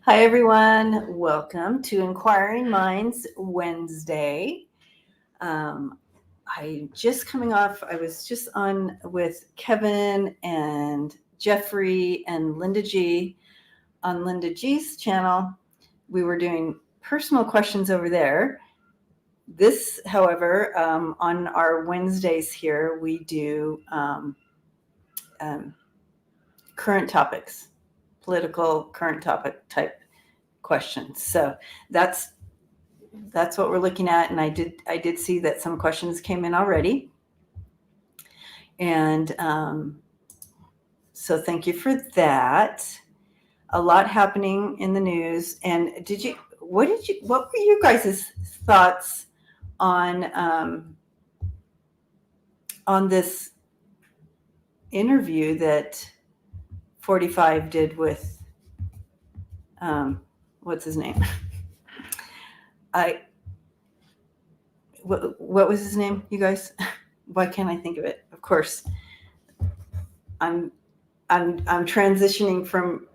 Hi, everyone. Welcome to Inquiring Minds Wednesday. I just coming off, I was just on with Kevin and Jeffrey and Linda G on Linda G's channel. We were doing personal questions over there. This, however, on our Wednesdays here, we do current topics, political current topic type questions. So that's what we're looking at, and I did see that some questions came in already, and so thank you for that. A lot happening in the news. And what were you guys' thoughts on this interview that 45 did with what's his name? What was his name, you guys? Why can't I think of it? Of course, I'm transitioning from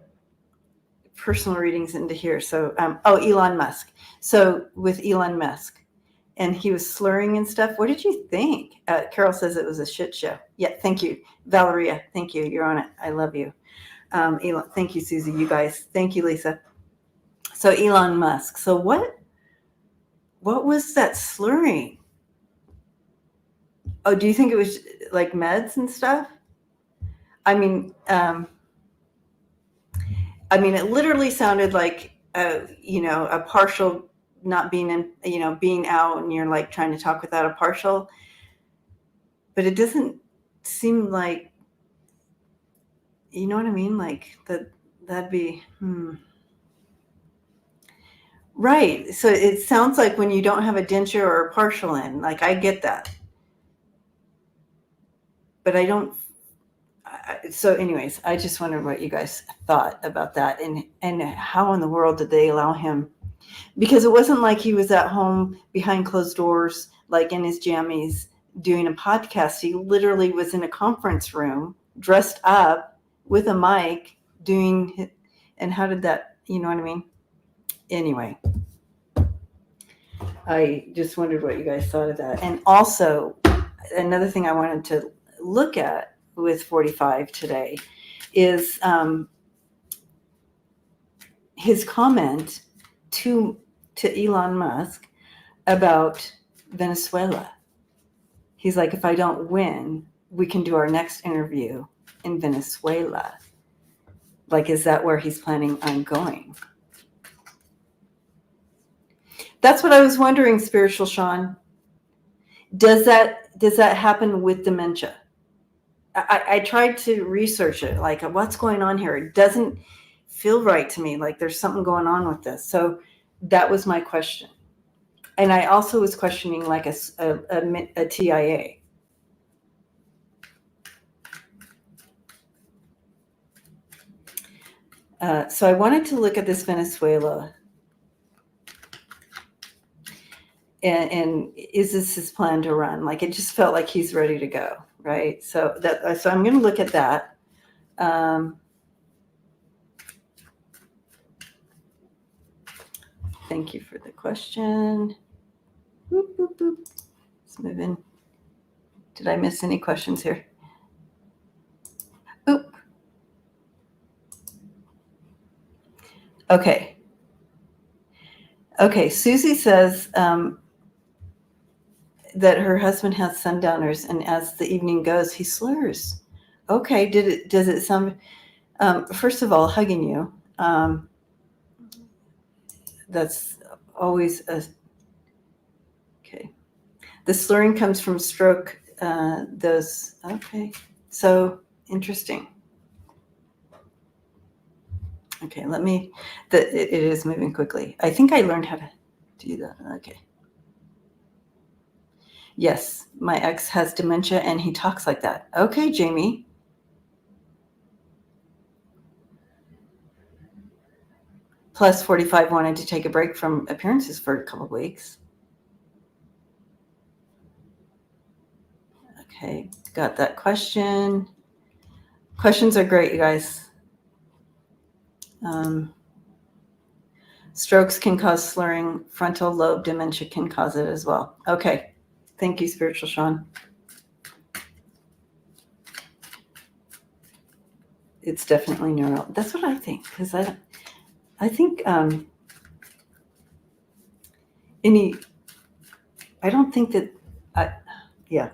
personal readings into here. So, Elon Musk. So with Elon Musk, and he was slurring and stuff. What did you think? Carol says it was a shit show. Yeah, thank you, Valeria. Thank you. You're on it. I love you. Elon, thank you, Susie. You guys. Thank you, Lisa. So Elon Musk. So what was that slurring? Oh, do you think it was like meds and stuff? I mean, it literally sounded like, a partial not being in, being out, and you're like trying to talk without a partial. But it doesn't seem like, you know what I mean? Like that'd be, Right. So it sounds like when you don't have a denture or a partial in, like I get that. But I don't. So anyways, I just wondered what you guys thought about that, and how in the world did they allow him? Because it wasn't like he was at home behind closed doors, like in his jammies doing a podcast. He literally was in a conference room, dressed up with a mic, doing. And how did that? You know what I mean? Anyway, I just wondered what you guys thought of that. And also, another thing I wanted to look at with 45 today is his comment to Elon Musk about Venezuela. He's like, if I don't win, we can do our next interview in Venezuela. Like, is that where he's planning on going? That's what I was wondering, Spiritual Sean. Does that happen with dementia? I tried to research it, like what's going on here. It doesn't feel right to me, like there's something going on with this. So that was my question. And I also was questioning like a TIA. So I wanted to look at this Venezuela. And is this his plan to run? Like, it just felt like he's ready to go, right? So I'm going to look at that. Thank you for the question. Boop, boop, boop. Let's move in. Did I miss any questions here? Oop. Okay. Susie says that her husband has sundowners, and as the evening goes, he slurs. Okay. Does it sound? First of all, hugging you. That's always okay. The slurring comes from stroke. Okay. So interesting. Okay, it is moving quickly. I think I learned how to do that. Okay. Yes, my ex has dementia and he talks like that. Okay, Jamie. Plus 45 wanted to take a break from appearances for a couple of weeks. Okay, got that question. Questions are great, you guys. Strokes can cause slurring. Frontal lobe dementia can cause it as well. Okay. Thank you, Spiritual Sean. It's definitely neural. That's what I think, because I think I don't think that yeah,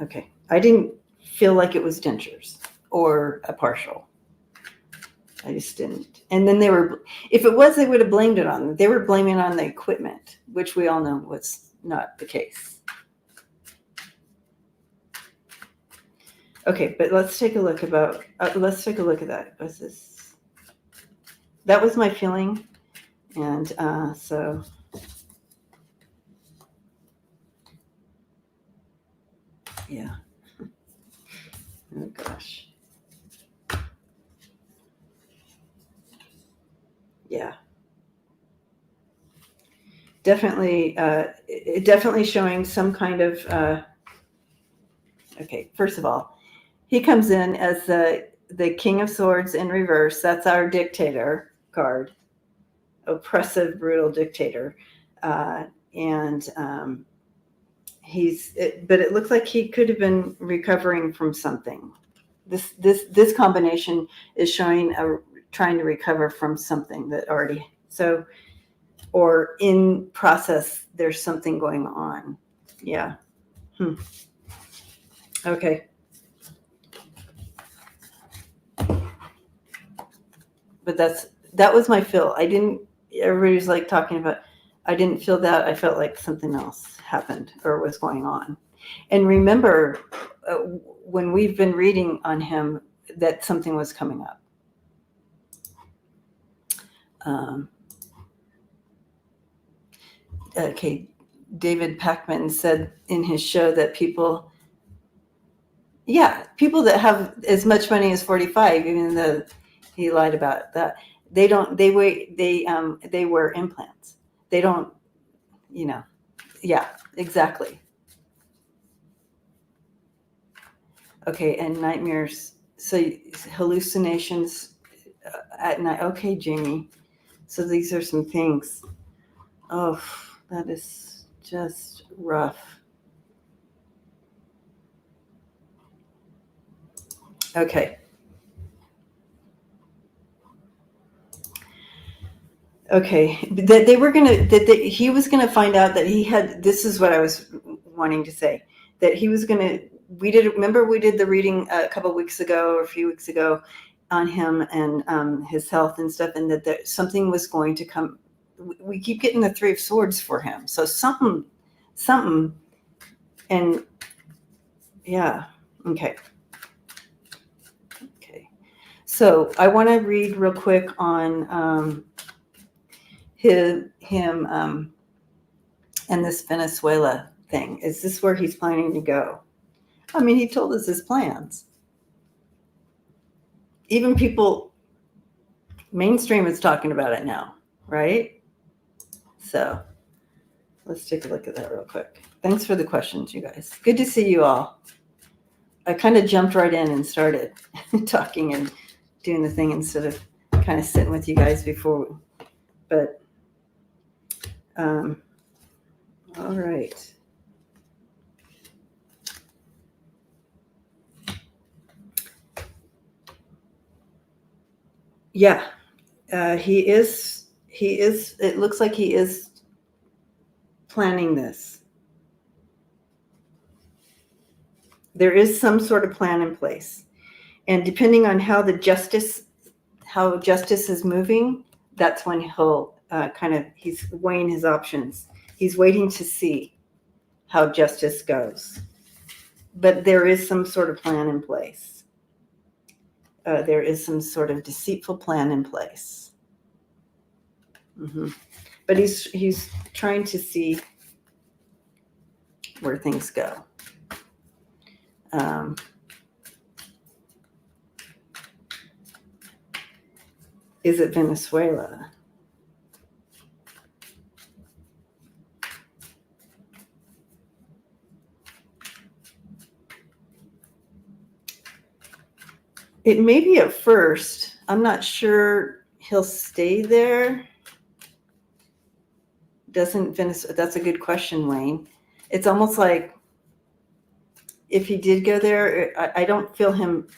okay. I didn't feel like it was dentures or a partial. I just didn't. And then if it was, they would have blamed it on them. They were blaming it on the equipment, which we all know was not the case. Okay, but let's take a look at that. What's this? That was my feeling. And so, yeah. Oh, gosh. Yeah. Definitely showing some kind of, okay, first of all, he comes in as the King of Swords in reverse. That's our dictator card. Oppressive, brutal dictator. But it looks like he could have been recovering from something. This combination is showing trying to recover from something that already, so, or in process, there's something going on. Yeah. Okay. But that was my feel. Everybody's like talking about, I didn't feel that. I felt like something else happened or was going on. And remember, when we've been reading on him, that something was coming up. Okay, David Packman said in his show that people that have as much money as 45, even though he lied about that, they wear implants. They don't, yeah, exactly. Okay, and nightmares, so hallucinations at night. Okay, Jamie. So these are some things. Oh, that is just rough. Okay. Okay. He was gonna find out that he had. This is what I was wanting to say. That he was gonna. Remember we did the reading a couple weeks ago or a few weeks ago on him and his health and stuff, and that something was going to come. We keep getting the Three of Swords for him, so something, and yeah, okay. So I want to read real quick on him and this Venezuela thing. Is this where he's planning to go? I mean, he told us his plans. Even people, mainstream is talking about it now, right? So let's take a look at that real quick. Thanks for the questions, you guys. Good to see you all. I kind of jumped right in and started talking and doing the thing instead of kind of sitting with you guys before. But, all right. Yeah, he is. It looks like he is planning this. There is some sort of plan in place. And depending on how justice is moving, that's when he'll he's weighing his options. He's waiting to see how justice goes. But there is some sort of plan in place. There is some sort of deceitful plan in place. Mm-hmm. But he's trying to see where things go. Is it Venezuela? It may be at first. I'm not sure he'll stay there. Doesn't Venezuela? That's a good question, Wayne. It's almost like if he did go there, I don't feel him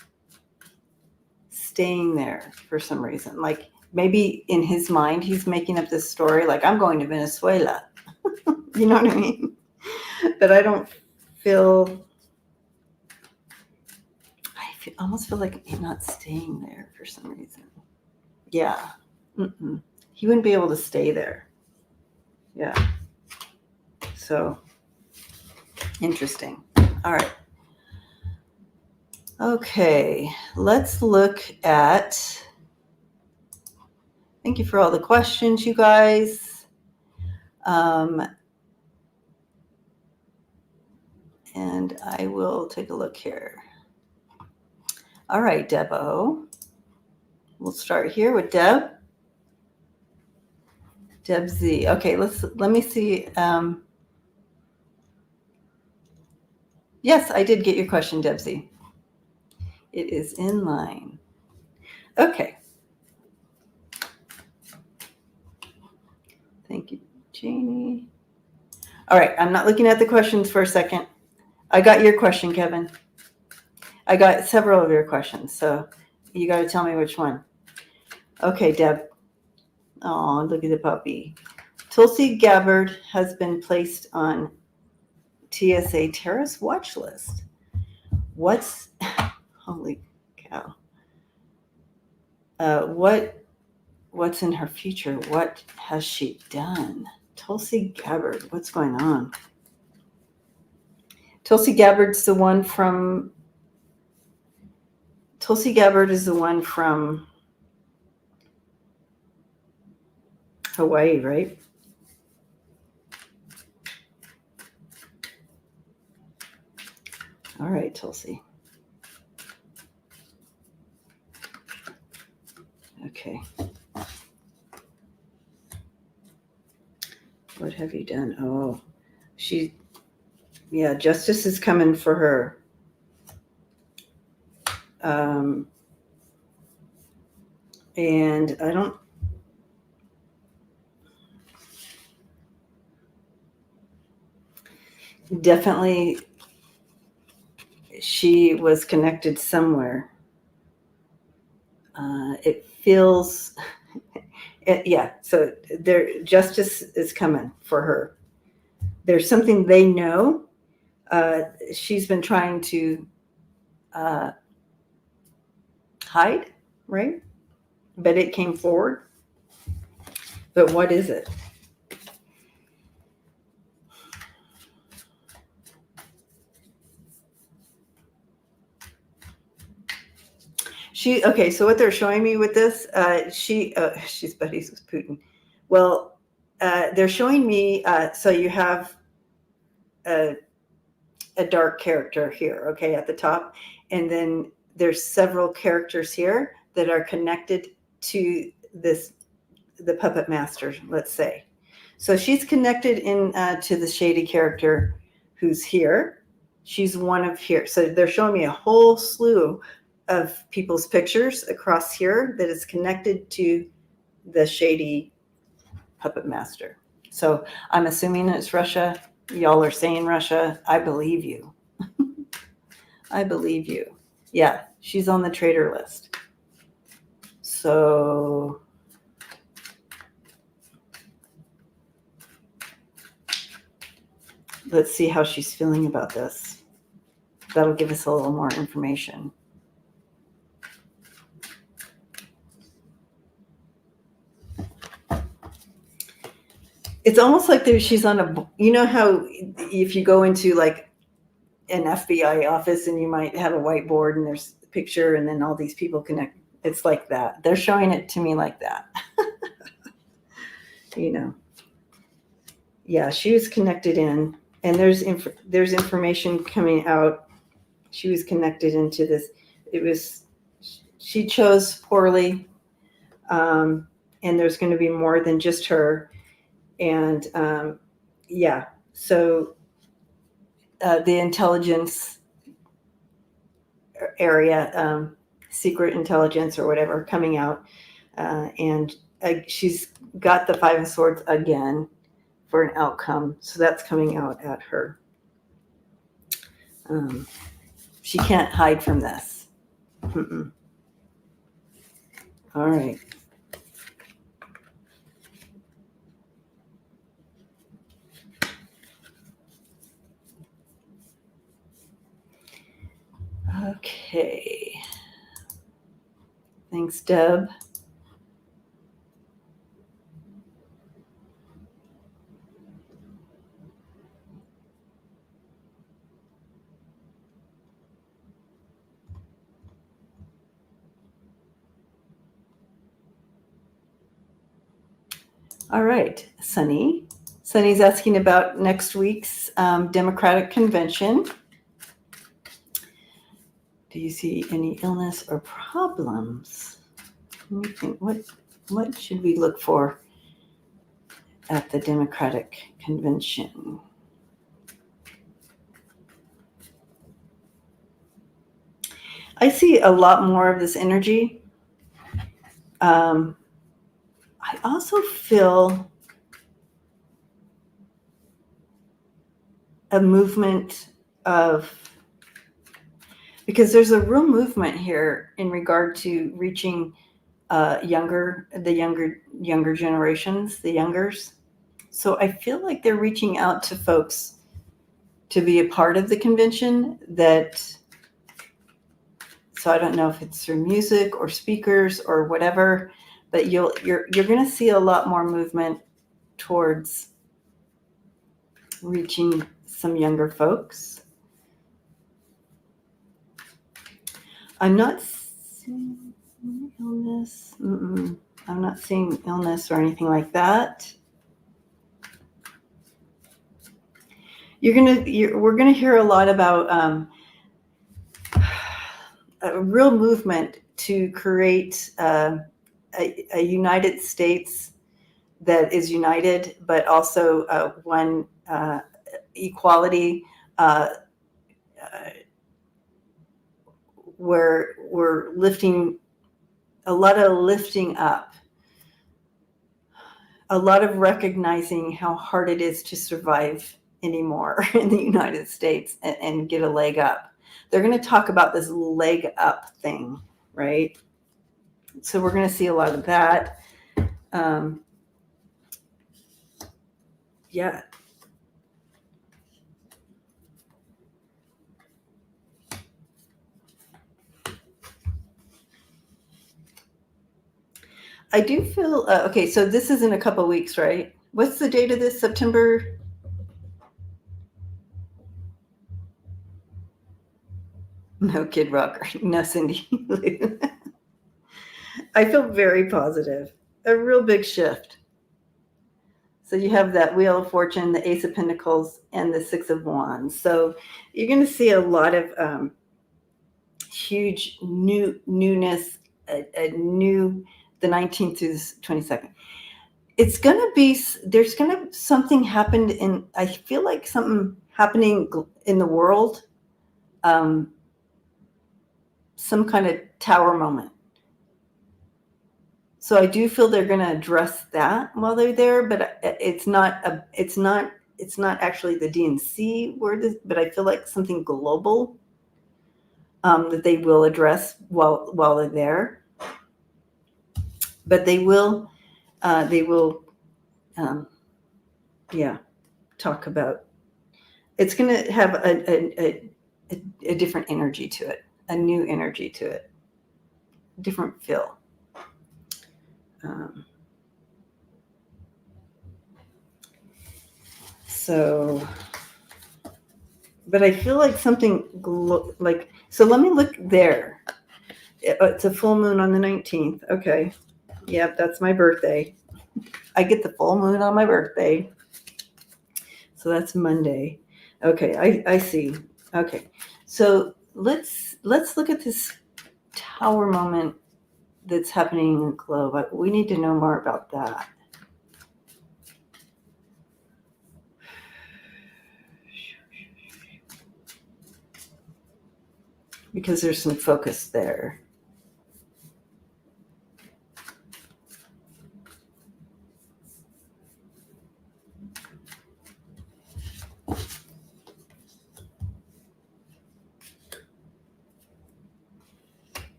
staying there for some reason. Like maybe in his mind, he's making up this story like, I'm going to Venezuela. You know what I mean? But I don't feel, almost feel like he's not staying there for some reason. Yeah. He wouldn't be able to stay there. Yeah. So interesting. All right. Okay. Let's look at, thank you for all the questions, you guys. And I will take a look here. All right, Debo. We'll start here with Deb. Deb Z. Okay, let me see. Yes, I did get your question, Deb Z. It is in line. Okay. Thank you, Janie. All right, I'm not looking at the questions for a second. I got your question, Kevin. I got several of your questions, so you got to tell me which one. Okay, Deb. Oh, look at the puppy. Tulsi Gabbard has been placed on TSA terrorist watch list. Holy cow. What's in her future? What has she done? Tulsi Gabbard, what's going on? Tulsi Gabbard is the one from Hawaii, right? All right, Tulsi. Okay. What have you done? Oh, justice is coming for her. And I don't, definitely she was connected somewhere. It feels, so justice is coming for her. There's something they know. She's been trying to hide, right? But it came forward. But what is it? So what they're showing me with this, she's buddies with Putin. Well, they're showing me, so you have a dark character here, okay, at the top. And then there's several characters here that are connected to the puppet master, let's say. So she's connected to the shady character who's here. She's one of here. So they're showing me a whole slew of people's pictures across here that is connected to the shady puppet master. So I'm assuming it's Russia. Y'all are saying Russia. I believe you. I believe you. Yeah, she's on the traitor list. So let's see how she's feeling about this. That'll give us a little more information. It's almost like she's on you know how if you go into like an FBI office and you might have a whiteboard and there's a picture and then all these people connect. It's like that. They're showing it to me like that. Yeah, she was connected in, and there's information coming out. She was connected into this. She chose poorly, and there's going to be more than just her. And so the intelligence area, secret intelligence or whatever, coming out, and she's got the Five of Swords again. for an outcome. So that's coming out at her. She can't hide from this. Mm-mm. All right. Okay. Thanks, Deb. All right, Sunny. Sunny's asking about next week's Democratic convention. Do you see any illness or problems? Let me think. What should we look for at the Democratic convention? I see a lot more of this energy. I also feel a movement of, because there's a real movement here in regard to reaching younger generations, the youngers. So I feel like they're reaching out to folks to be a part of the convention. So I don't know if it's through music or speakers or whatever, but you're going to see a lot more movement towards reaching some younger folks. I'm not seeing illness. I'm not seeing illness or anything like that. We're gonna hear a lot about a real movement to create a United States that is united, but also one equality, where we're lifting a lot of lifting up, a lot of recognizing how hard it is to survive anymore in the United States and get a leg up. They're going to talk about this leg up thing, right? So we're going to see a lot of that. Yeah. I do feel, okay, so this is in a couple weeks, right? What's the date of this? September? No, Kid Rock. No, Cindy. I feel very positive. A real big shift. So you have that Wheel of Fortune, the Ace of Pentacles, and the Six of Wands. So you're going to see a lot of huge newness, a new, the 19th through the 22nd. It's going to be, there's going to, something happened in, I feel like something happening in the world, some kind of tower moment. So I do feel they're going to address that while they're there, but it's not actually the DNC word, but I feel like something global that they will address while they're there. But they will talk about. It's going to have a different energy to it, a new energy to it, different feel. So, but I feel like something so let me look there. It's a full moon on the 19th. Okay. Yep, that's my birthday. I get the full moon on my birthday. So that's Monday. Okay, I see. Okay. So let's look at this tower moment that's happening in the globe. We need to know more about that. Because there's some focus there.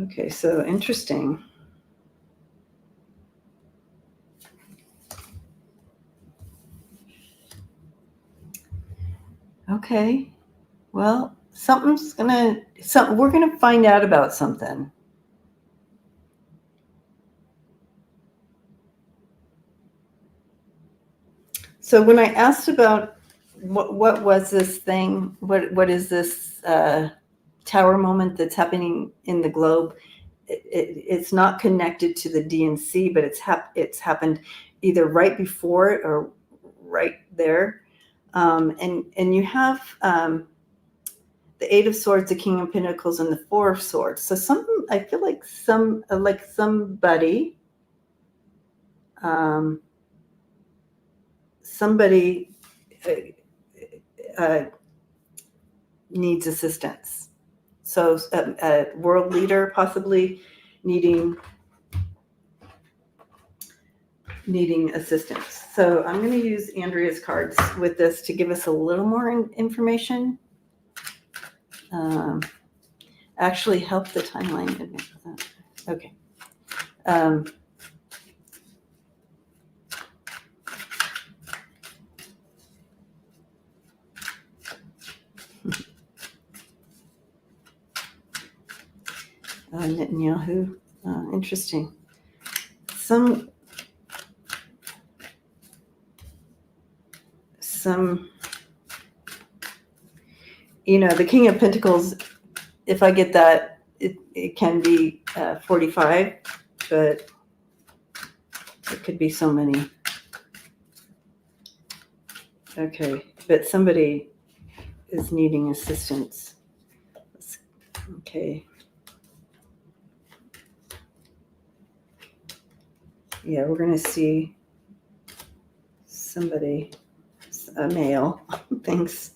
Okay, so interesting. Okay, well, we're gonna find out about something. So when I asked about what was this thing, what is this tower moment that's happening in the globe? It's not connected to the DNC, but it's happened either right before it or right there. And you have the Eight of Swords, the King of Pentacles, and the Four of Swords. So I feel like somebody uh, needs assistance. So a world leader possibly needing assistance. So I'm going to use Andrea's cards with this to give us a little more information. Actually help the timeline. Okay. Netanyahu. Interesting. Some the King of Pentacles, if I get that, it can be 45, but it could be so many. Okay, but somebody is needing assistance. Okay. Yeah, we're going to see somebody, a male, thanks.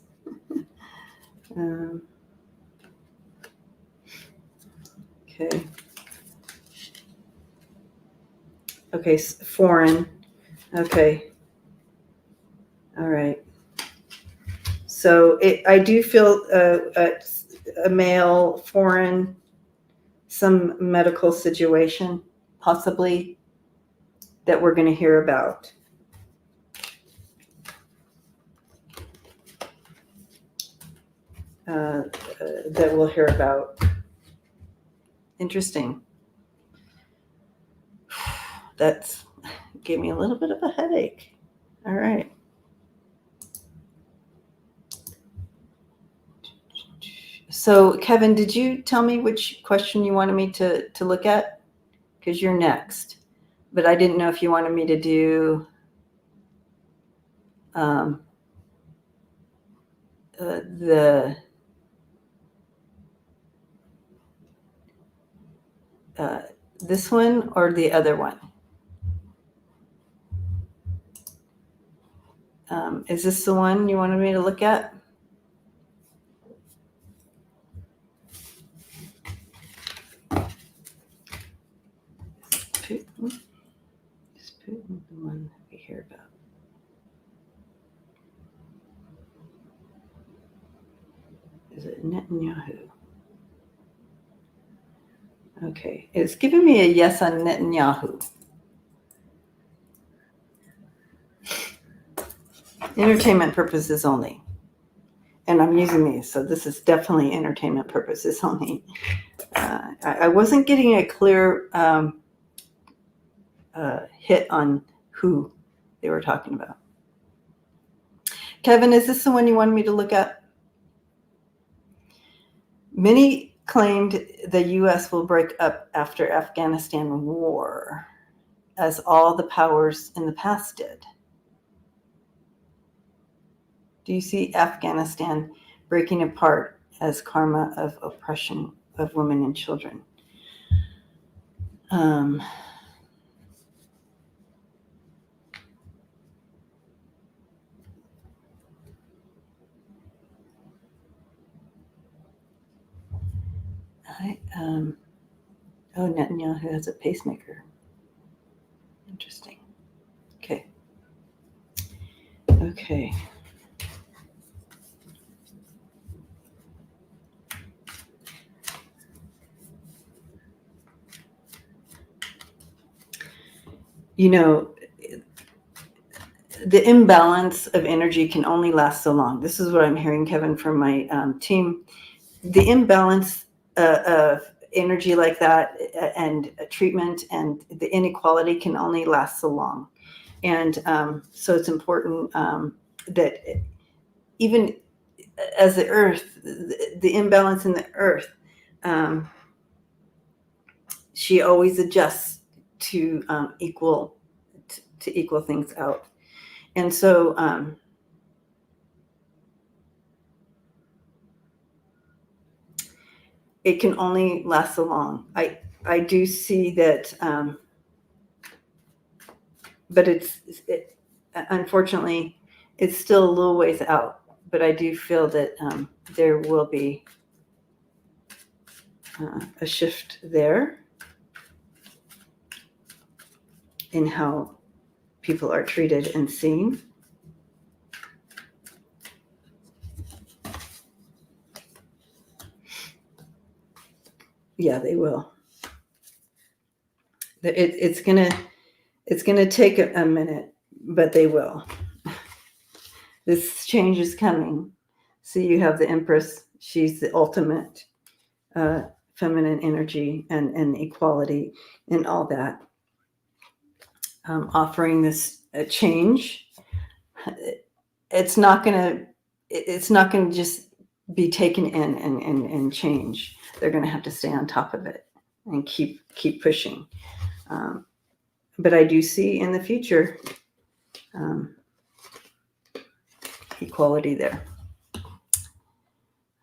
Okay. Okay, foreign. Okay. All right. So I do feel a male, foreign, some medical situation, possibly, that we're going to hear about. That we'll hear about. Interesting. That's gave me a little bit of a headache. All right. So, Kevin, did you tell me which question you wanted me to look at? Because you're next. But I didn't know if you wanted me to do this one or the other one. Is this the one you wanted me to look at? Putin. Is Putin the one that we hear about? Is it Netanyahu? Okay, it's giving me a yes on Netanyahu. Entertainment purposes only. And I'm using these, so this is definitely entertainment purposes only. I wasn't getting a clear hit on who they were talking about. Kevin, is this the one you wanted me to look at? Many claimed the U.S. will break up after Afghanistan war, as all the powers in the past did. Do you see Afghanistan breaking apart as karma of oppression of women and children? Netanyahu has a pacemaker. Interesting. Okay. Okay. you know, the imbalance of energy can only last so long. This is what I'm hearing, Kevin, from my team. The imbalance of energy like that and treatment and the inequality can only last so long. And so it's important that even as the earth, the imbalance in the earth, she always adjusts to equal things out. And so it can only last so long. I do see that, but unfortunately, it's still a little ways out. But I do feel that there will be a shift there in how people are treated and seen. Yeah, they will. It's gonna take a minute, but they will. This change is coming. So you have the Empress. She's the ultimate feminine energy and equality and all that. Offering this change. It's not gonna just be taken in and change. They're gonna have to stay on top of it and keep pushing. But I do see in the future equality there.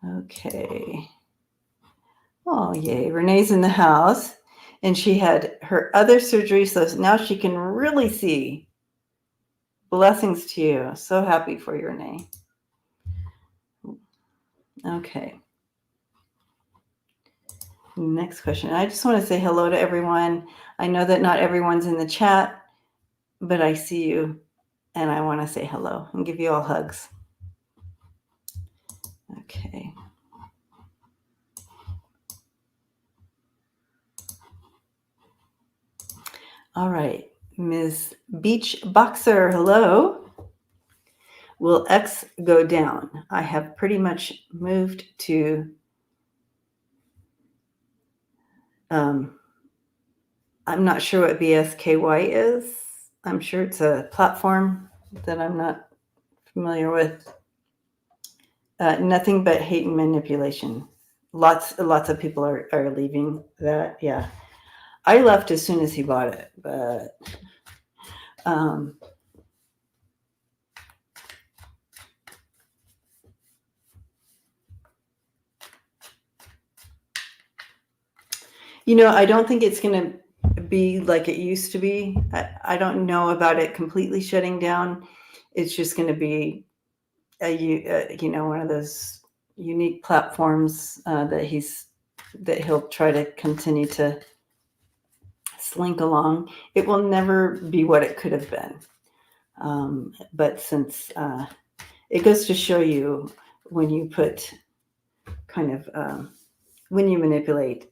Okay. Oh, yay. Renee's in the house, and she had her other surgery, so now she can really see. Blessings to you. So happy for you, Renee. Okay. Next question. I just want to say hello to everyone. I know that not everyone's in the chat, but I see you, and I want to say hello and give you all hugs. Okay. All right. Ms. Beach Boxer, hello. Will X go down? I have pretty much moved to I'm not sure what BSKY is. I'm sure it's a platform that I'm not familiar with. Nothing but hate and manipulation. Lots of people are leaving that. Yeah. I left as soon as he bought it, but I don't think it's going to be like it used to be. I don't know about it completely shutting down. It's just going to be one of those unique platforms that he'll try to continue to slink along. It will never be what it could have been. But since it goes to show you when you put when you manipulate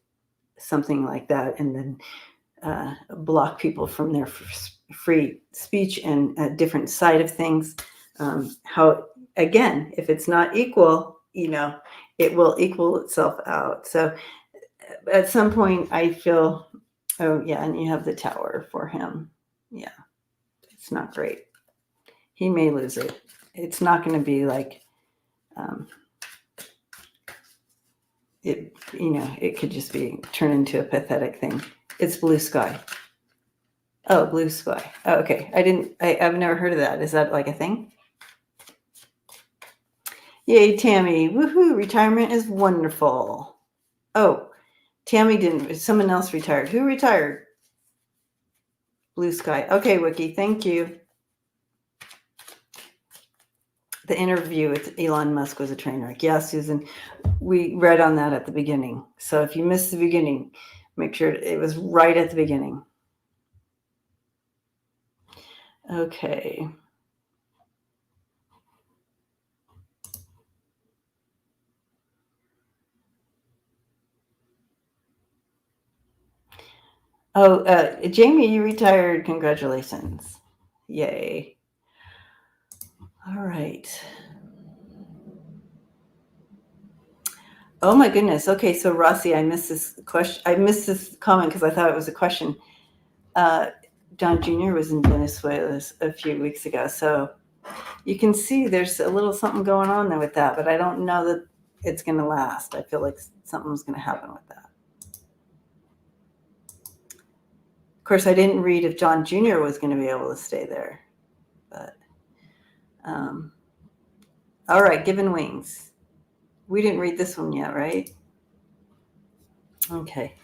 something like that and then block people from their free speech and a different side of things, how, again, if it's not equal, it will equal itself out. So at some point I feel, oh yeah, and you have the tower for him. Yeah, it's not great. He may lose it. It's not going to be like it could just be turn into a pathetic thing. It's blue sky. Oh, blue sky. Oh, okay. I've never heard of that. Is that like a thing? Yay, Tammy. Woohoo. Retirement is wonderful. Oh, Tammy didn't. Someone else retired. Who retired? Blue sky. Okay, Wiki. Thank you. The interview with Elon Musk was a train wreck. Yeah, Susan, we read on that at the beginning. So if you missed the beginning, make sure it was right at the beginning. Okay. Oh, Jamie, you retired. Congratulations. Yay. All right. Oh my goodness. Okay, so Rossi, I missed this question. I missed this comment because I thought it was a question. Uh, Don Jr. was in Venezuela a few weeks ago, so you can see there's a little something going on there with that, but I don't know that it's going to last. I feel like something's going to happen with that. Of course, I didn't read if John Jr. was going to be able to stay there, but all right, Given Wings. We didn't read this one yet, right? Okay.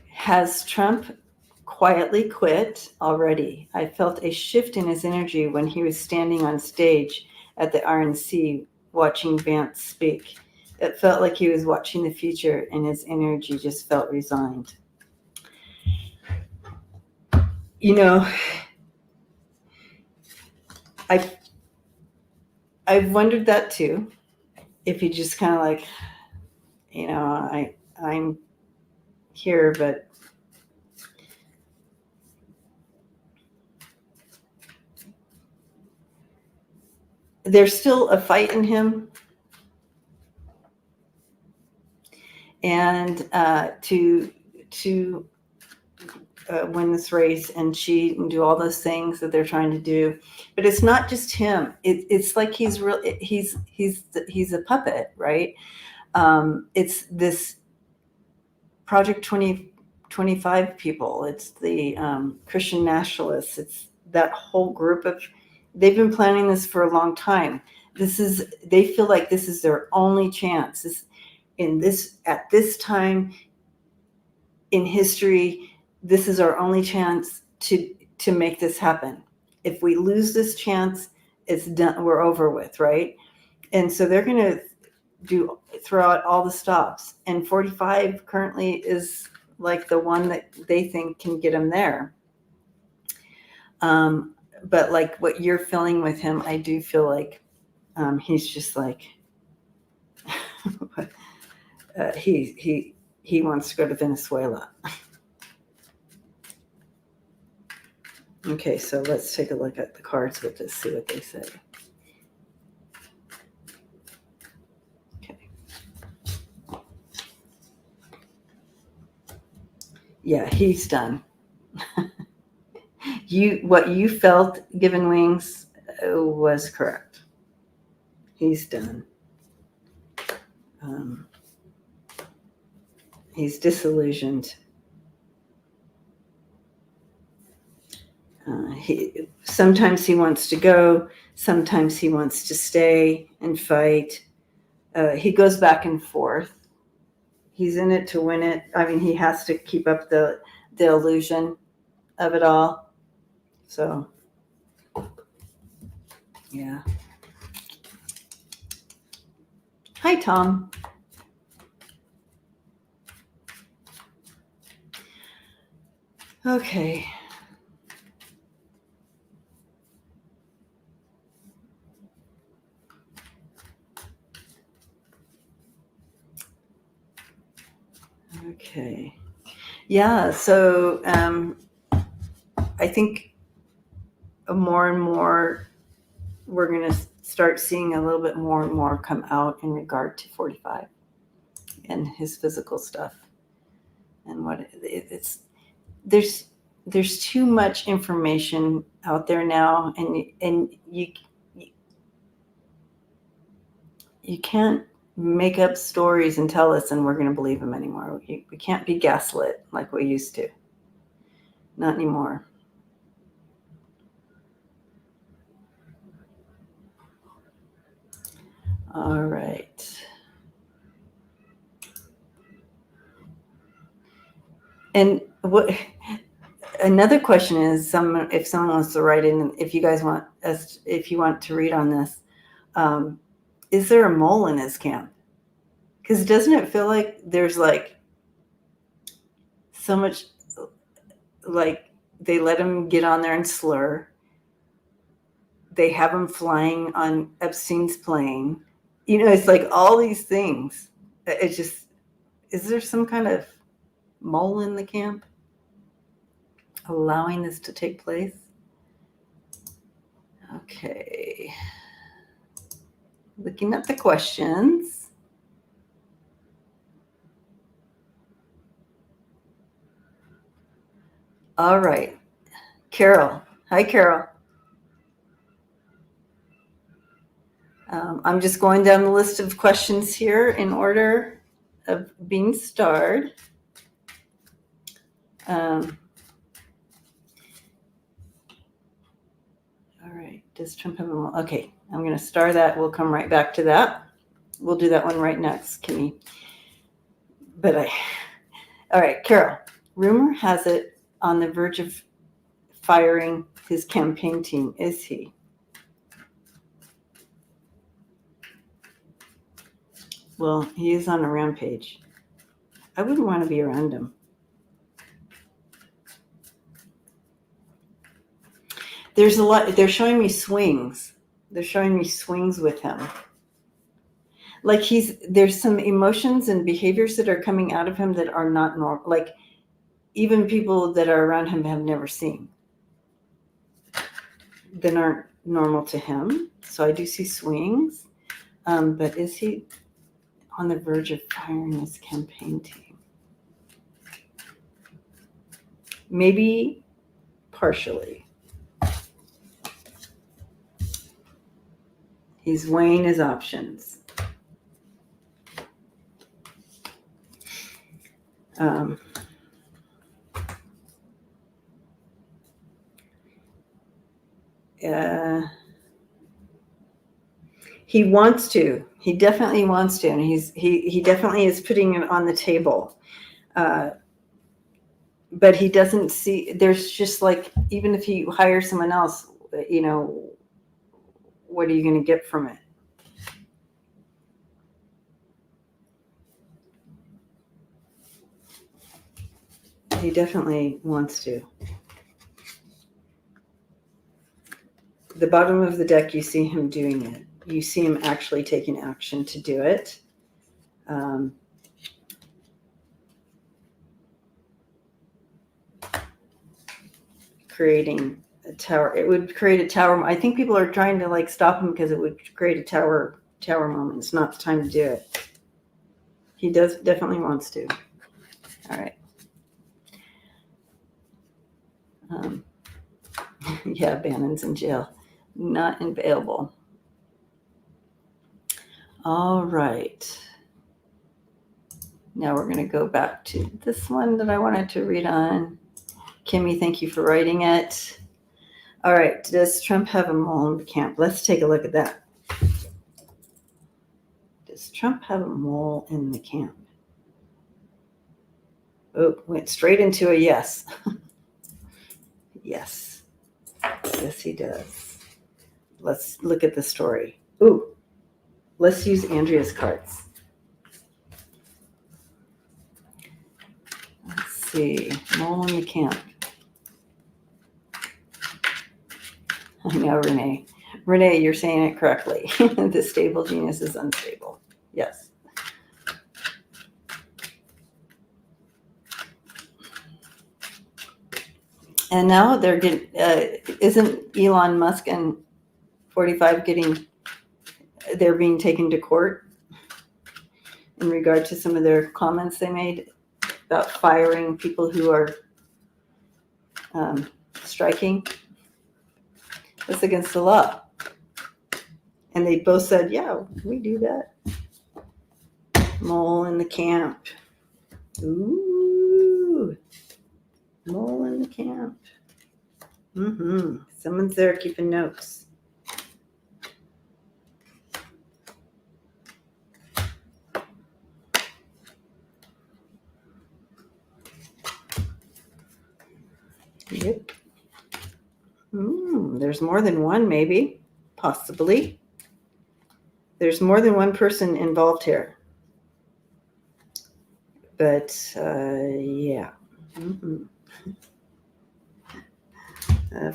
Has Trump quietly quit already? I felt a shift in his energy when he was standing on stage at the RNC watching Vance speak. It felt like he was watching the future, and his energy just felt resigned. You know, I've wondered that too. If he just kind of like, I'm here, but there's still a fight in him, and to win this race and cheat and do all those things that they're trying to do. But it's not just him. It's like he's a puppet, right? It's this Project 2025 people. It's the Christian nationalists. It's that whole group of. They've been planning this for a long time. They feel like this is their only chance. At this time in history, this is our only chance to make this happen. If we lose this chance, it's done. We're over with, right? And so they're going to throw out all the stops. And 45 currently is like the one that they think can get him there. But like what you're feeling with him, I do feel like he's just like he wants to go to Venezuela. Okay, so let's take a look at the cards with this, see what they say. Okay. Yeah, he's done. What you felt Given Wings was correct. He's done. He's disillusioned. Sometimes he wants to go, sometimes he wants to stay and fight. He goes back and forth. He's in it to win it. I mean, he has to keep up the illusion of it all. So, yeah. Hi, Tom. Okay. Okay. Yeah, so I think more and more we're going to start seeing a little bit more and more come out in regard to 45 and his physical stuff. And what it's there's too much information out there now, and you can't make up stories and tell us and we're going to believe them anymore. We can't be gaslit like we used to. Not anymore. All right. And what another question is, if someone wants to write in, if you want to read on this, is there a mole in his camp? Because doesn't it feel like there's like so much, like they let him get on there and slur. They have him flying on Epstein's plane. It's like all these things. It's just, is there some kind of mole in the camp allowing this to take place? Okay. Looking at the questions. All right. Carol. Hi, Carol. I'm just going down the list of questions here in order of being starred. All right. Does Trump have a mole? Okay. I'm going to star that. We'll come right back to that. We'll do that one right next, Kimmy. All right, Carol. Rumor has it on the verge of firing his campaign team. Is he? Well, he is on a rampage. I wouldn't want to be around him. There's a lot. They're showing me swings. They're showing me swings with him. Like there's some emotions and behaviors that are coming out of him that are not normal. Like even people that are around him have never seen. That aren't normal to him. So I do see swings. But is he on the verge of firing his campaign team? Maybe partially. He's weighing his options. He wants to. He definitely wants to, and he definitely is putting it on the table. But he doesn't see. There's just like, even if he hires someone else, what are you going to get from it? He definitely wants to. The bottom of the deck, you see him doing it. You see him actually taking action to do it. Creating a tower. It would create a tower. I think people are trying to stop him because it would create a tower moment. It's not the time to do it. He definitely wants to. All right. Yeah, Bannon's in jail. Not available. All right. Now we're going to go back to this one that I wanted to read on. Kimmy, thank you for writing it. All right. Does Trump have a mole in the camp? Let's take a look at that. Does Trump have a mole in the camp? Oh, went straight into a yes. Yes. Yes, he does. Let's look at the story. Ooh, let's use Andrea's cards. Let's see. Mole in the camp. I know, Renee. Renee, you're saying it correctly. The stable genius is unstable. Yes. And now they're getting, isn't Elon Musk and 45 they're being taken to court in regard to some of their comments they made about firing people who are striking? That's against the law. And they both said, yeah, we do that. Mole in the camp. Ooh. Mole in the camp. Someone's there keeping notes. Yep. There's more than one, maybe. Possibly. There's more than one person involved here. But, yeah.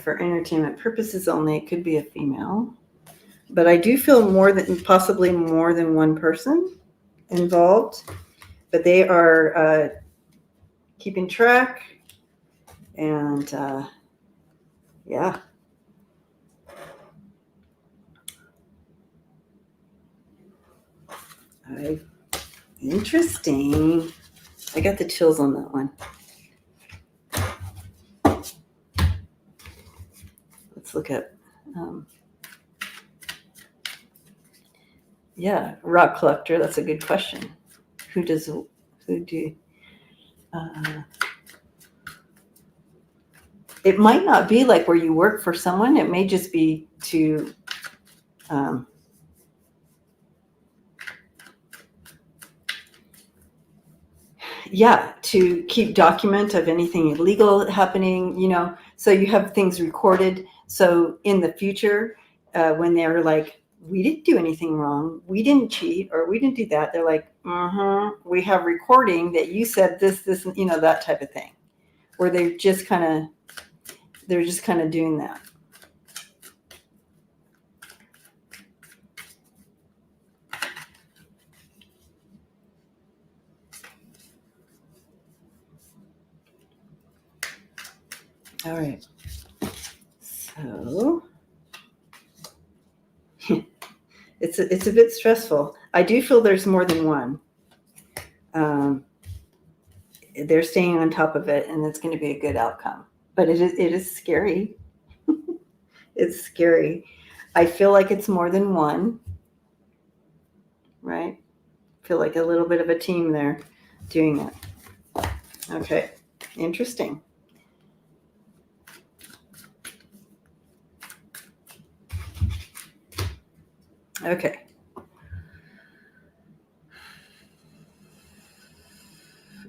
For entertainment purposes only, it could be a female. But I do feel possibly more than one person involved, but they are keeping track, and yeah. Interesting. I got the chills on that one. Let's look at, yeah, rock collector. That's a good question. Who do, it might not be like where you work for someone. It may just be to, to keep document of anything illegal happening, so you have things recorded. So in the future, when they're like, we didn't do anything wrong, we didn't cheat, or we didn't do that, they're like, we have recording that you said this, that type of thing, where they're just kind of doing that. All right. So it's a bit stressful. I do feel there's more than one. They're staying on top of it, and it's going to be a good outcome. But it is scary. It's scary. I feel like it's more than one, right? I feel like a little bit of a team there doing it. Okay, interesting. Okay.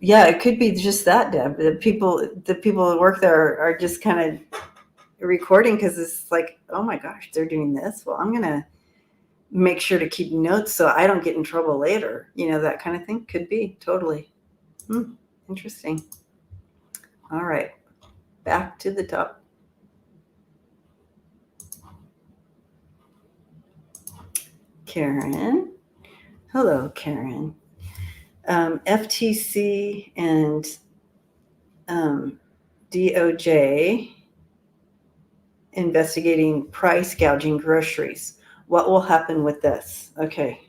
Yeah, it could be just that, Deb. The people that work there are just kind of recording because it's like, oh my gosh, they're doing this. Well, I'm gonna make sure to keep notes so I don't get in trouble later. That kind of thing. Could be, totally. Interesting. All right, back to the top. Karen. Hello, Karen. FTC and DOJ investigating price gouging groceries. What will happen with this? Okay.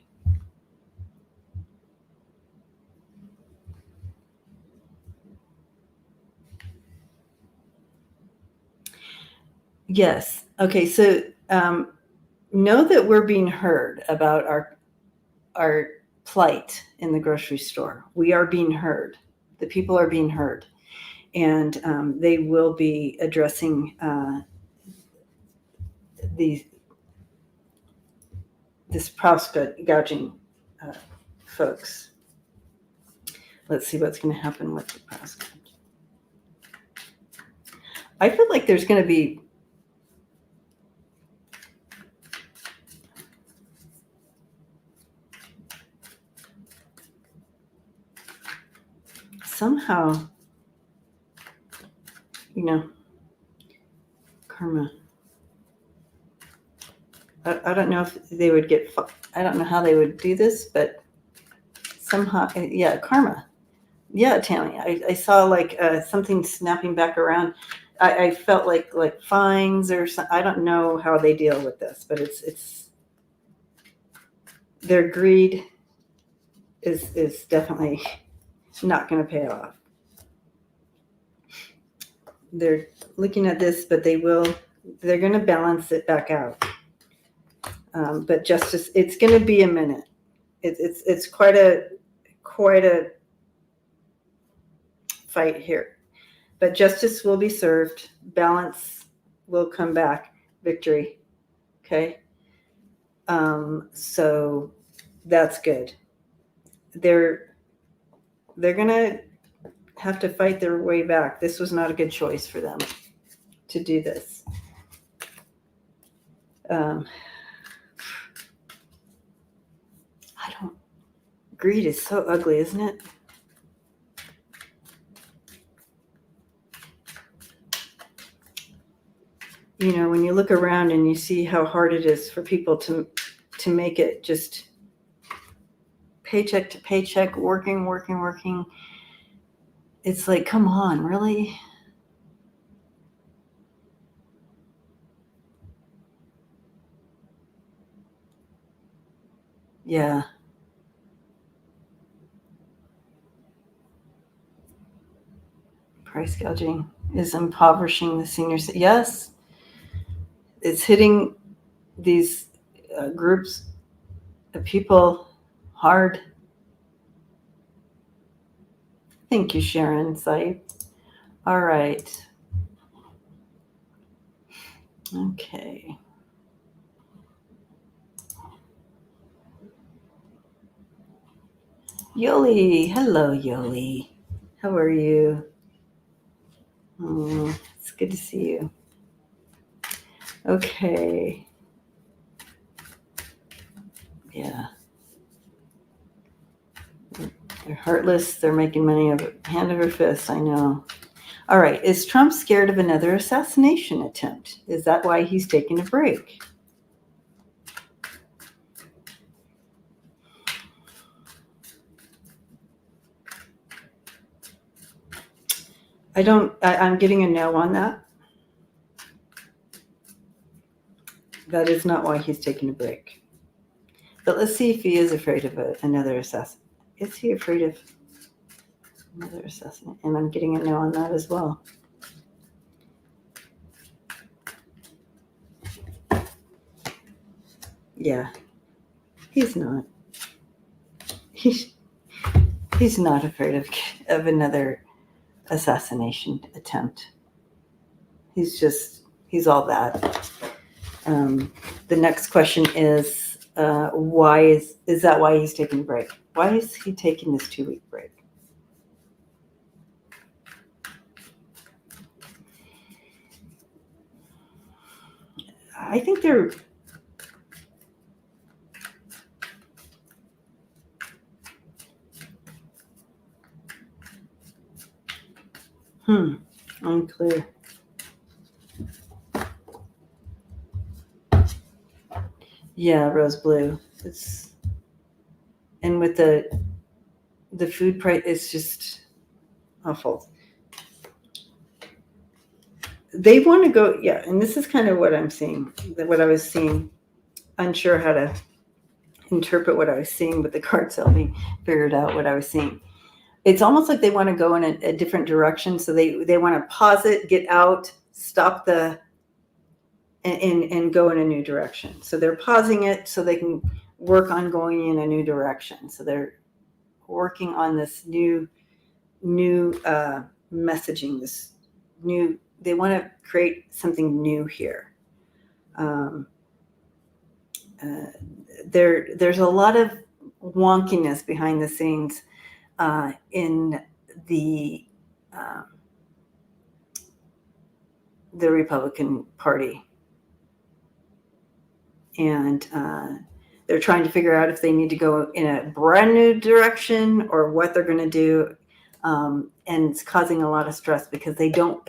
Yes. Okay. So know that we're being heard about our plight in the grocery store. We are being heard. The people are being heard, and they will be addressing this price gouging folks. Let's see what's going to happen with the price gouging. I feel like there's going to be somehow, karma. I don't know if they would get, I don't know how they would do this, but somehow, yeah, karma. Yeah, Tammy, I saw like something snapping back around. I felt like fines or something. I don't know how they deal with this, but it's their greed is definitely not going to pay off. They're looking at this, but they're going to balance it back out. But justice, it's going to be a minute. It's quite a fight here, but justice will be served. Balance will come back. Victory. Okay. So that's good. They're going to have to fight their way back. This was not a good choice for them to do this. Greed is so ugly, isn't it? when you look around and you see how hard it is for people to make it just paycheck to paycheck, working, it's like, come on, really? Yeah. Price gouging is impoverishing the seniors. Yes, it's hitting these groups of people hard. Thank you, Sharon Saib. All right. Okay. Yoli. Hello, Yoli. How are you? It's good to see you. Okay. Yeah. They're heartless. They're making money hand over fist. I know. All right. Is Trump scared of another assassination attempt? Is that why he's taking a break? I'm getting a no on that. That is not why he's taking a break. But let's see if he is afraid of another assassin. Is he afraid of another assassin? And I'm getting a no on that as well. Yeah, he's not. He's not afraid of another assassination attempt. He's all that. The next question is, why is that why he's taking a break? Why is he taking this 2-week break? I think they're unclear. Yeah, rose blue. And with the food price, it's just awful. They want to go, yeah, and this is kind of what I'm seeing, what I was seeing. Unsure how to interpret what I was seeing, but the cards helped me figure it out what I was seeing. It's almost like they want to go in a different direction. So they want to pause it, get out, stop and go in a new direction. So they're pausing it so they can work on going in a new direction. So they're working on this new messaging, this new, they want to create something new here. There's a lot of wonkiness behind the scenes in the Republican Party. And they're trying to figure out if they need to go in a brand new direction or what they're going to do. And it's causing a lot of stress because they don't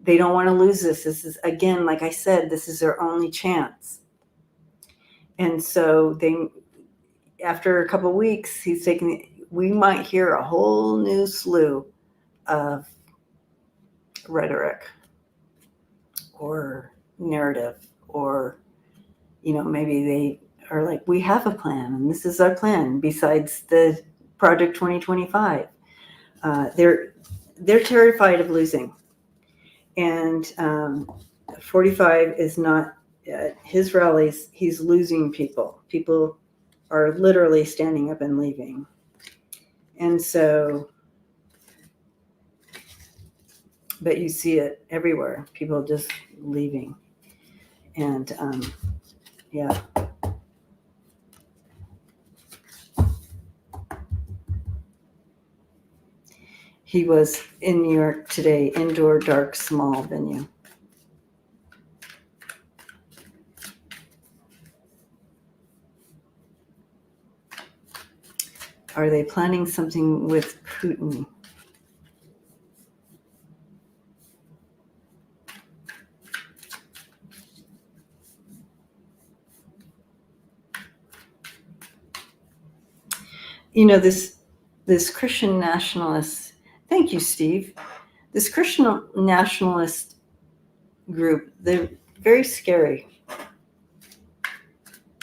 want to lose this. This is, again, like I said, this is their only chance. And so after a couple of weeks, we might hear a whole new slew of rhetoric or narrative, or maybe they are like, we have a plan and this is our plan besides the Project 2025. They're terrified of losing. And 45 is not at his rallies. He's losing people. People are literally standing up and leaving. And so, but you see it everywhere. People just leaving. And yeah. He was in New York today, indoor, dark, small venue. Are they planning something with Putin? this Christian nationalist. Thank you, Steve. This Christian nationalist group, they're very scary.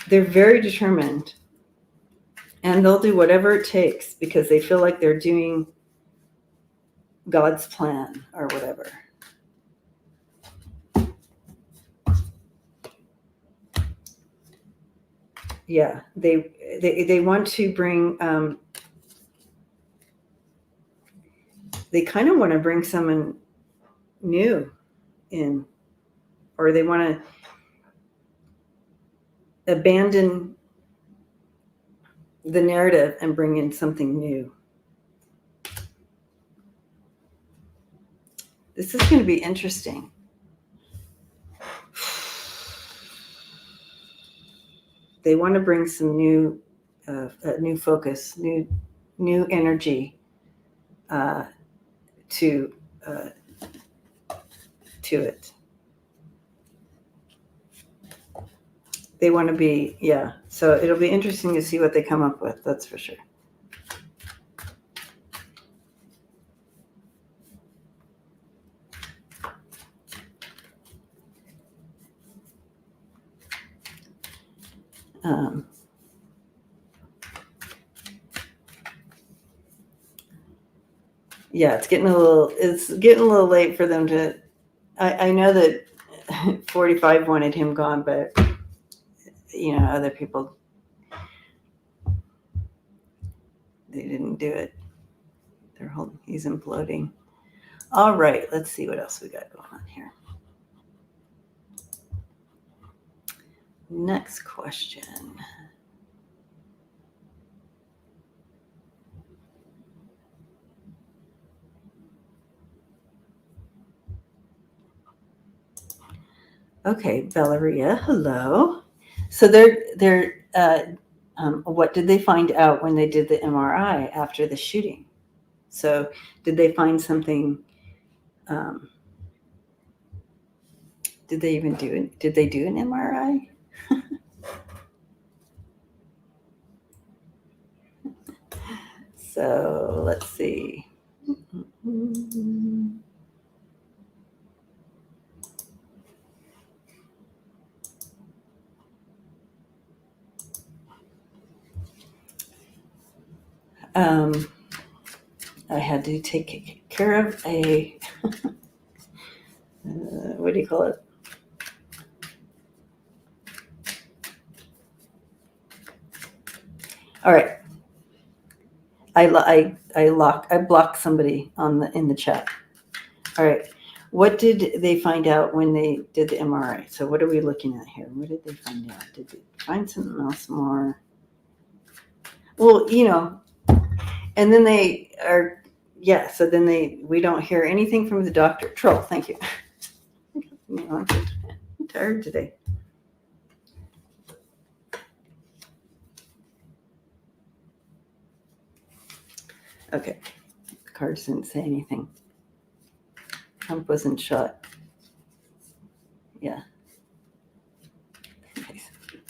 They're very determined, and they'll do whatever it takes because they feel like they're doing God's plan or whatever. Yeah, they want to bring. They kind of want to bring someone new in, or they want to abandon the narrative and bring in something new. This is going to be interesting. They want to bring some new focus, new energy to it. They want to be, yeah. So it'll be interesting to see what they come up with. That's for sure. Yeah, it's getting a little late for them to. I know that 45 wanted him gone, but other people, they didn't do it. He's imploding. All right, let's see what else we got going on here. Next question. Okay, Bellaria, hello. So what did they find out when they did the MRI after the shooting? So did they find something? Did they even do it? Did they do an MRI? So let's see. I had to take care of a, what do you call it? All right. I blocked somebody in the chat. All right. What did they find out when they did the MRI? So what are we looking at here? What did they find out? Did they find something else more? Well, and then they are, yeah. So then we don't hear anything from the doctor. Troll, thank you. I'm tired today. Okay. The cards didn't say anything. Trump wasn't shot. Yeah.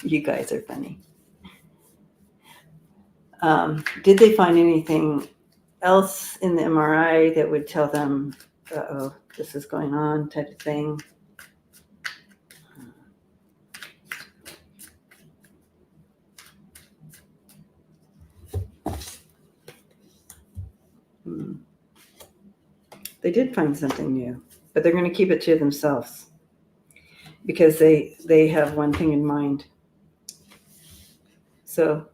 You guys are funny. Did they find anything else in the MRI that would tell them, uh-oh, this is going on, type of thing? They did find something new, but they're going to keep it to themselves because they have one thing in mind. So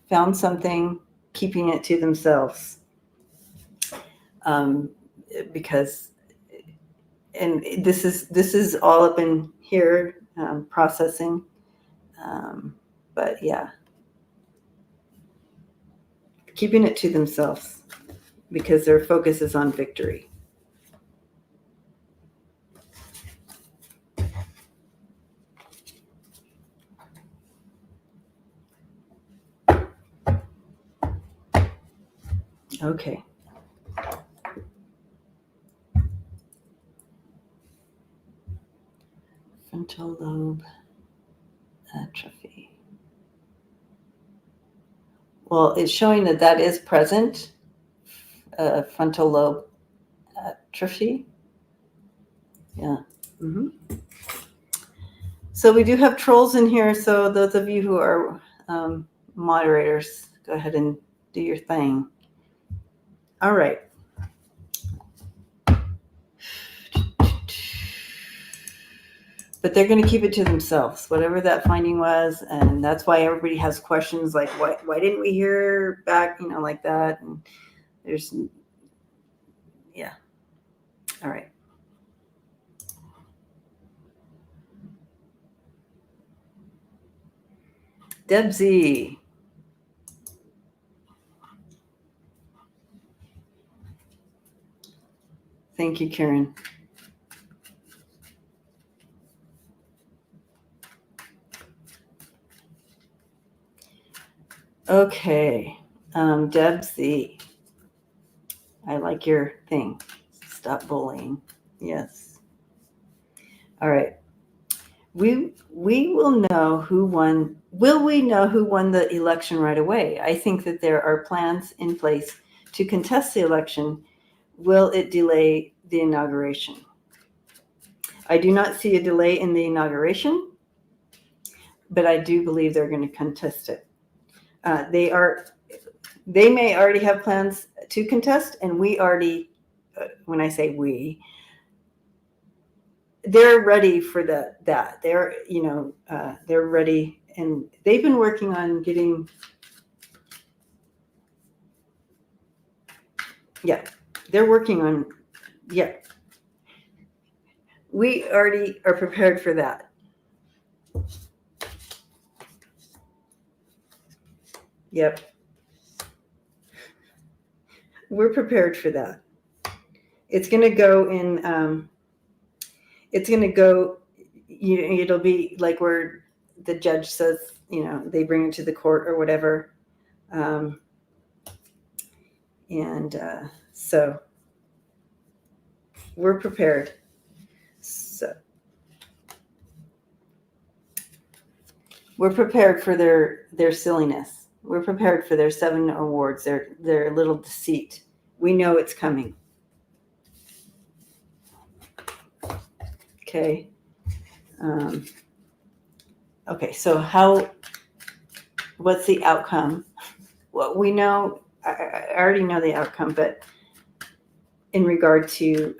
found something, keeping it to themselves. Because, and this is all up in here, processing. But yeah, keeping it to themselves because their focus is on victory. Okay. Frontal lobe atrophy. Well, it's showing that that is present, frontal lobe atrophy. Yeah. Mm-hmm. So we do have trolls in here. So those of you who are moderators, go ahead and do your thing. All right. But they're going to keep it to themselves, whatever that finding was. And that's why everybody has questions like, why didn't we hear back, like that? And there's, yeah. All right. Deb Z. Thank you, Karen. Okay. Deb Z. I like your thing. Stop bullying. Yes. All right. We will know who won. Will we know who won the election right away? I think that there are plans in place to contest the election. Will it delay the inauguration? I do not see a delay in the inauguration, but I do believe they're going to contest it. They may already have plans to contest, and we already, when I say we, they're ready for that. They're, they're ready, and they've been working on getting. Yeah, they're working on. Yeah, we already are prepared for that. Yep, we're prepared for that. It's going to go in. It's going to go. It'll be like where the judge says, they bring it to the court or whatever. So we're prepared. So we're prepared for their silliness. We're prepared for their 7 awards, their little deceit. We know it's coming. Okay. Okay, so what's the outcome? Well, we know, I already know the outcome, but in regard to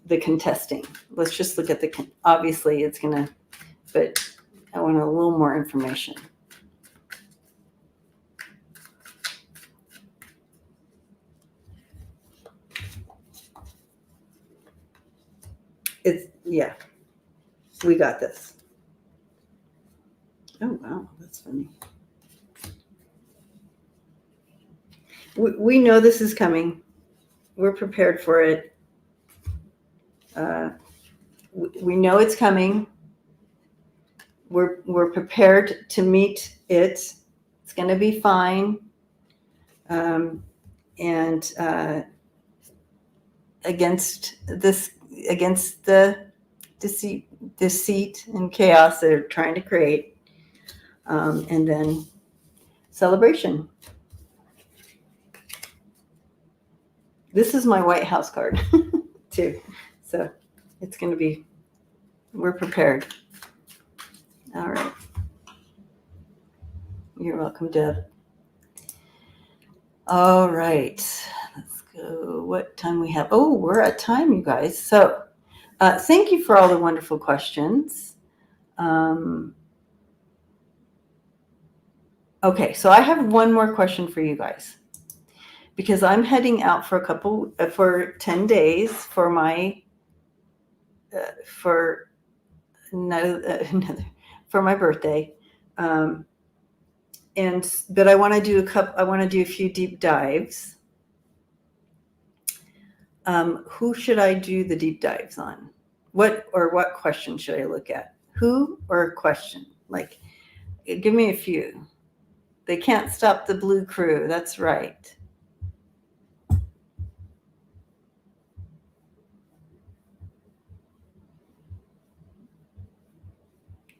the contesting, let's just look at obviously it's going to, but I want a little more information. Yeah, we got this. Oh, wow, that's funny. We know this is coming. We're prepared for it. We know it's coming. We're prepared to meet it. It's going to be fine. And against the deceit and chaos they're trying to create, and then celebration. This is my White House card too, so it's going to be. We're prepared. All right. You're welcome, Deb. All right. Let's go. What time we have? Oh, we're at time, you guys. So thank you for all the wonderful questions. Okay, so I have one more question for you guys, because I'm heading out for 10 days for my for my birthday, but I want to do a few deep dives. Who should I do the deep dives on? What question should I look at? Who or question? Like, give me a few. They can't stop the blue crew. That's right.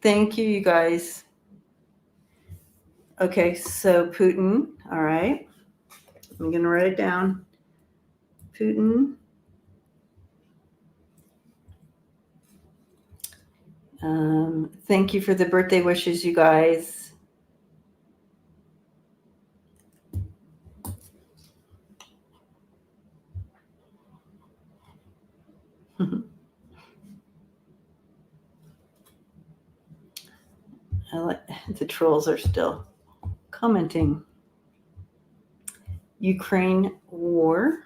Thank you, you guys. Okay, so Putin, all right. I'm going to write it down. Putin. Thank you for the birthday wishes, you guys. The trolls are still commenting. Ukraine war.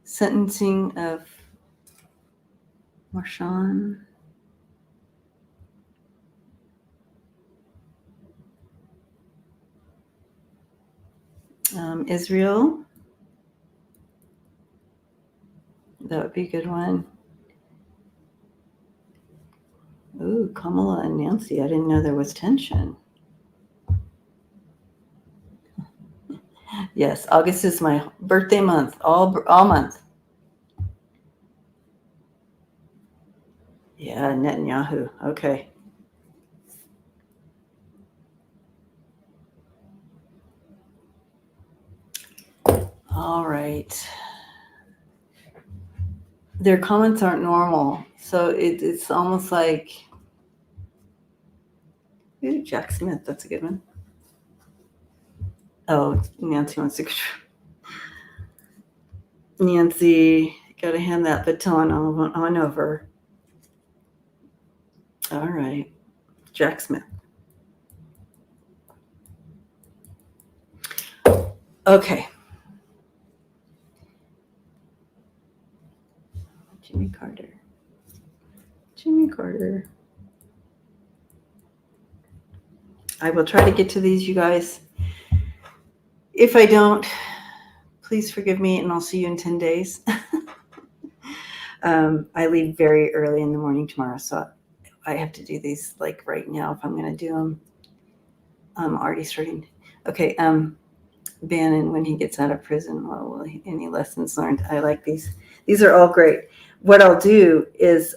Sentencing of Marshawn. Israel. That would be a good one. Ooh, Kamala and Nancy. I didn't know there was tension. Yes, August is my birthday month, all month. Yeah, Netanyahu. Okay. All right. Their comments aren't normal, so it's almost like, ooh, Jack Smith. That's a good one. Oh, Nancy wants to. Nancy, gotta hand that baton on over. All right, Jack Smith. Okay. Jimmy Carter. I will try to get to these, you guys. If I don't, please forgive me, and I'll see you in 10 days. I leave very early in the morning tomorrow, so I have to do these like right now if I'm going to do them. I'm already starting. Okay, Bannon, when he gets out of prison, any lessons learned? I like these. These are all great. What I'll do is,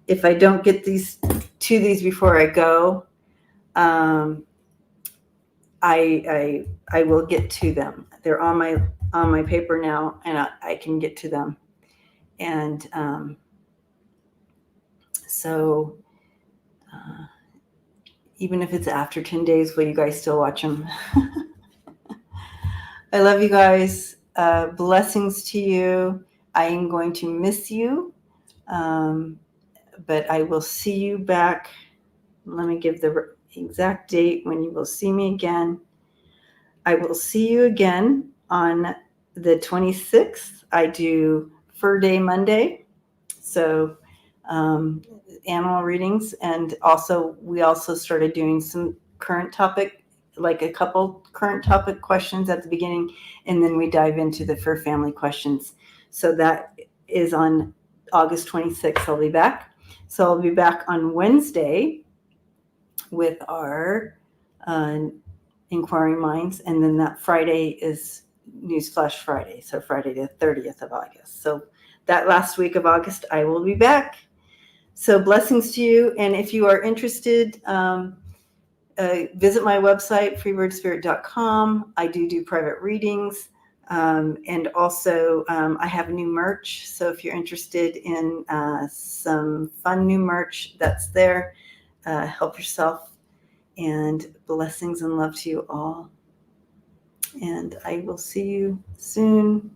if I don't get these before I go, I will get to them. They're on my paper now, and I can get to them. And so even if it's after 10 days, will you guys still watch them? I love you guys. Blessings to you. I am going to miss you, but I will see you back. Let me give the exact date when you will see me again. I will see you again on the 26th. I do Fur Day Monday, so animal readings, and we also started doing some current topic, like a couple current topic questions at the beginning, and then we dive into the fur family questions. So that is on August 26th. I'll be back. So I'll be back on Wednesday with our Inquiring Minds, and then that Friday is Newsflash Friday, so Friday the 30th of August. So that last week of August, I will be back. So blessings to you, and if you are interested, visit my website, freebirdspirit.com. I do private readings, and also I have new merch. So if you're interested in some fun new merch, that's there. Help yourself. And blessings and love to you all. And I will see you soon.